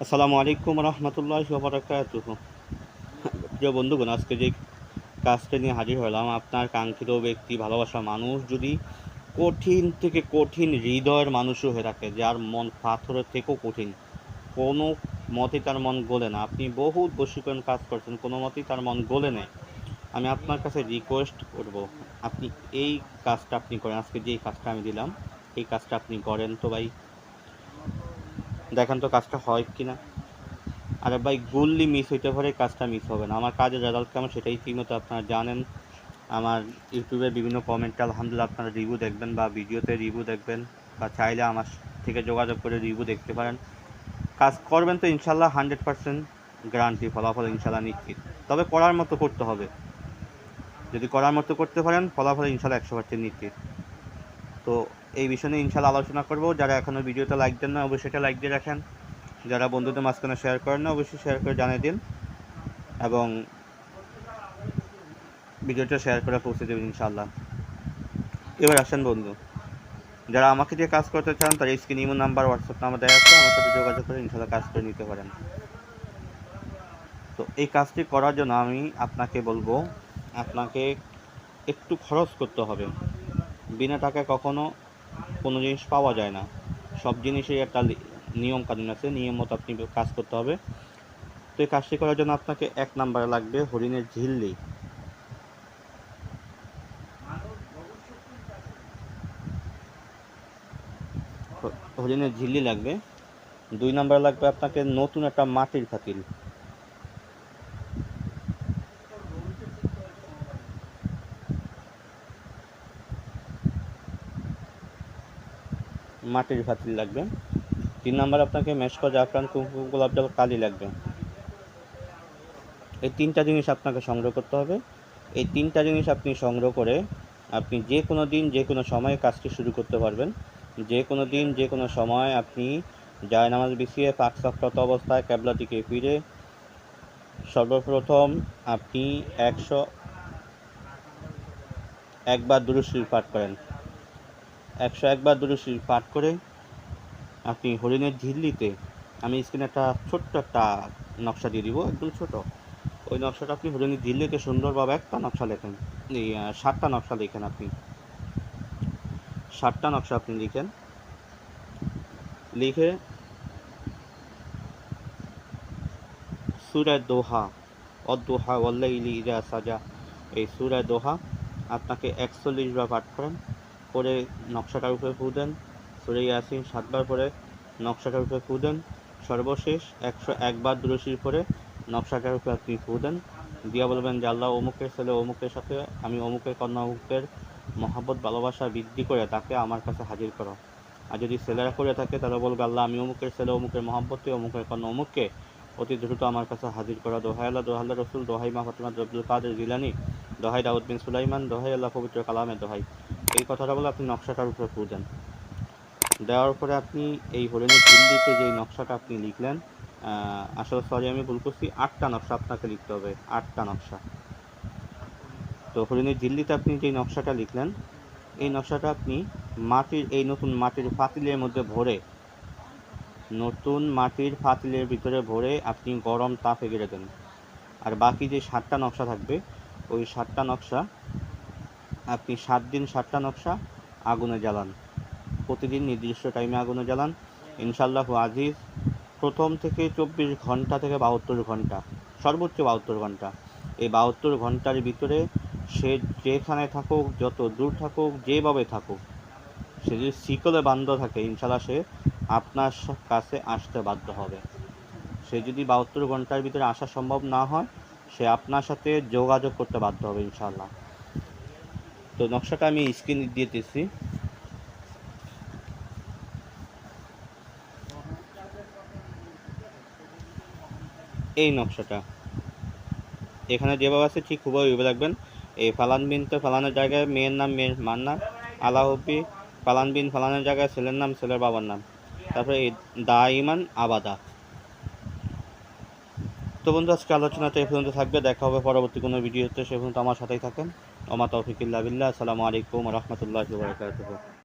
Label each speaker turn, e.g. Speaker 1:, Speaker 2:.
Speaker 1: আসসালামু আলাইকুম রহমতুল্লাহি ওয়া বারাকাতুহু। প্রিয় বন্ধুগণ, আজকে যে কাজটা নিয়ে হাজির হলাম, আপনার কাঙ্ক্ষিত ব্যক্তি, ভালোবাসা মানুষ যদি কঠিন থেকে কঠিন হৃদয়ের মানুষও হয়ে থাকে, যার মন পাথরের থেকেও কঠিন, কোনো মতেই তার মন গলে না, আপনি বহুত বশীকরণ কাজ করছেন, কোনো মতেই তার মন গলে নেই, আমি আপনার কাছে রিকোয়েস্ট করব, আপনি এই কাজটা আপনি করেন। আজকে যেই কাজটা আমি দিলাম, এই কাজটা আপনি করেন তো ভাই, দেখেন তো কাজটা হয় কি না। আরে ভাই, গুল্লি মিস হইতে পারে, কাজটা মিস হবে না। আমার কাজের রেজাল্ট কেমন সেটাই ঠিকমতো আপনারা জানেন। আমার ইউটিউবে বিভিন্ন কমেন্টে আলহামদুলিল্লাহ আপনারা রিভিউ দেখবেন, বা ভিডিওতে রিভিউ দেখবেন, বা চাইলে আমার থেকে যোগাযোগ করে রিভিউ দেখতে পারেন। কাজ করবেন তো ইনশাল্লাহ 100% গ্যারান্টি, ফলাফল ইনশাল্লাহ নিশ্চিত। তবে করার মতো করতে হবে, যদি করার মতো করতে পারেন ফলাফল ইনশাল্লাহ 100% নিশ্চিত। তো এই বিষয় নিয়ে ইনশাল্লাহ আলোচনা করব। যারা এখনও ভিডিওটা লাইক দেন না, অবশ্যই এটা লাইক দিয়ে রাখেন। যারা বন্ধুদের মাঝখানে শেয়ার করেন না, অবশ্যই শেয়ার করে জানিয়ে দিন, এবং ভিডিওটা শেয়ার করে পৌঁছে দেবেন ইনশাআল্লাহ। এবার আসেন বন্ধু, যারা আমাকে দিয়ে কাজ করতে চান তার স্ক্রিনে ইমো নাম্বার, হোয়াটসঅ্যাপ নাম্বার দেওয়া আছে, আমার সাথে যোগাযোগ করে ইনশাআল্লাহ কাজ করে নিতে পারেন। তো এই কাজটি করার জন্য আমি আপনাকে বলবো, আপনাকে একটু খরচ করতে হবে। বিনা টাকায় কখনো কোনো জিনিস পাওয়া যায় না, সব জিনিসের একটা নিয়ম কানুন আছে, নিয়ম মতো আপনি কাজ করতে হবে। তো এই কাজটি করার জন্য আপনাকে 1 নাম্বারে লাগবে হরিণের ঝিল্লি। হরিণের ঝিল্লি লাগবে। 2 নাম্বার লাগবে আপনাকে নতুন একটা মাটির পাতিল। মাটির পাতিল লাগবে। 3 নাম্বার আপনাকে মেশকো, জাফরান, কুমকুম, গোলাপ জল, কালি লাগবে। এই 3টা জিনিস আপনাকে সংগ্রহ করতে হবে। এই 3টা জিনিস আপনি সংগ্রহ করে আপনি যে কোনো দিন যে কোনো সময়ে কাজটি শুরু করতে পারবেন। যে কোনো দিন যে কোনো সময় আপনি জায়নামাজ বিছিয়ে পাক সাফরত অবস্থায় কিবলার দিকে ফিরে সর্বপ্রথম আপনি 101 বার দুরূদ শরীফ পাঠ করেন। 101 বার দুরূদ শরীফ পাঠ করে আপনি হরিণের ঝিল্লিতে, আমি স্ক্রিনে একটা ছোট্ট একটা নকশা দিয়ে দিব, একদম ছোট। ওই নকশাটা আপনি হরিণের ঝিল্লিতে সুন্দরভাবে একটা নকশা লেখেন, এই 7টা নকশা লিখেন। আপনি 7টা নকশা আপনি লিখেন, লিখে সূরা দোহা, অদ-দুহা ওয়াল-লাইলি ইযা সাজা, এই সূরা দোহা আপনাকে 41 বার পাঠ করেন, করে নকশাটার উপরে ফু দেন। সূরা ইয়াসিন 7 বার পরে নকশাটার উপরে ফু দেন। সর্বশেষ 101 বার দুরূদ শরীফ পড়ে নকশাটার উপরে আপনি ফু দেন, দিয়া বলবেন যে আল্লাহ, অমুকের ছেলে অমুকের সাথে আমি অমুকের কন্যা অমুকের মহব্বত ভালোবাসা বৃদ্ধি করে তাকে আমার কাছে হাজির করো। আর যদি ছেলেরা করে থাকে তাহলে বলবে, আল্লাহ, আমি অমুকের ছেলে অমুকের মহব্বতে অমুকের কন্যা অমুককে অতি দ্রুত আমার কাছে হাজির করা। দোহাই আল্লাহ, দোহাই আল্লাহ রসুল, দোহাই মা ফাতিমা আব্দুল কাদের জিলানী, দোহাই দাউদ বিন সুলাইমান, দোহাই আল্লাহ পবিত্র কালামের দোহাই। এই কথাটা বলে আপনি নকশাটার উপরে ফু দেন। দেওয়ার পরে আপনি এই হরিণের ঝিল্লিতে যে নকশাটা আপনি লিখলেন, আসলে সরি আমি ভুল করছি, 8টা নকশা আপনাকে লিখতে হবে, 8টা নকশা। তো হরিণের ঝিল্লিতে আপনি যে নকশাটা লিখলেন, এই নকশাটা আপনি মাটির, এই নতুন মাটির পাতিলের মধ্যে ভরে, নতুন মাটির পাতিলের ভিতরে ভরে আপনি গরম তাপে গেড়ে দেন। আর বাকি যে 7টা নকশা থাকবে, ওই 7টা নকশা আপনি 7 দিন 7টা নকশা আগুনে জ্বালান, প্রতিদিন নির্দিষ্ট টাইমে আগুনে জ্বালান। ইনশাআল্লাহু আজিজ, প্রথম থেকে 24 ঘন্টা থেকে 72 ঘন্টা, সর্বোচ্চ 72 ঘন্টা, এই 72 ঘন্টার ভিতরে সে যেখানে থাকুক, যত দূর থাকুক, যেভাবে থাকুক, সে যদি শিকলে বান্ধ থাকে, ইনশাআল্লাহ সে আপনার কাছে আসতে বাধ্য হবে। সে যদি 72 ঘন্টার ভিতরে আসা সম্ভব না হয়, সে আপনার সাথে যোগাযোগ করতে বাধ্য হবে ইনশাআল্লাহ। তো নকশাটা আমি স্ক্রিনে দিয়ে দিচ্ছি। এই নকশাটা এখানে যেভাবে আছে ঠিক খুবই ওইভাবে রাখবেন। এই ফালান বিন তো ফালানের জায়গায় মেয়ের নাম মেয়ের মার নাম, আলাহবি ফালান বিন ফালানের জায়গায় ছেলের নাম ছেলের বাবার নাম, তারপরে এই দাইমান আবাদা। তো বন্ধু, আজকে আলোচনাটা এই পর্যন্ত থাকবে, দেখা হবে পরবর্তী কোনো ভিডিওতে, সে পর্যন্ত আমার সাথেই থাকেন। ওমা তৌফিক ইল্লা বিল্লাহ। আসসালামু আলাইকুম ওয়া রাহমাতুল্লাহি ওয়া বারাকাতুহু।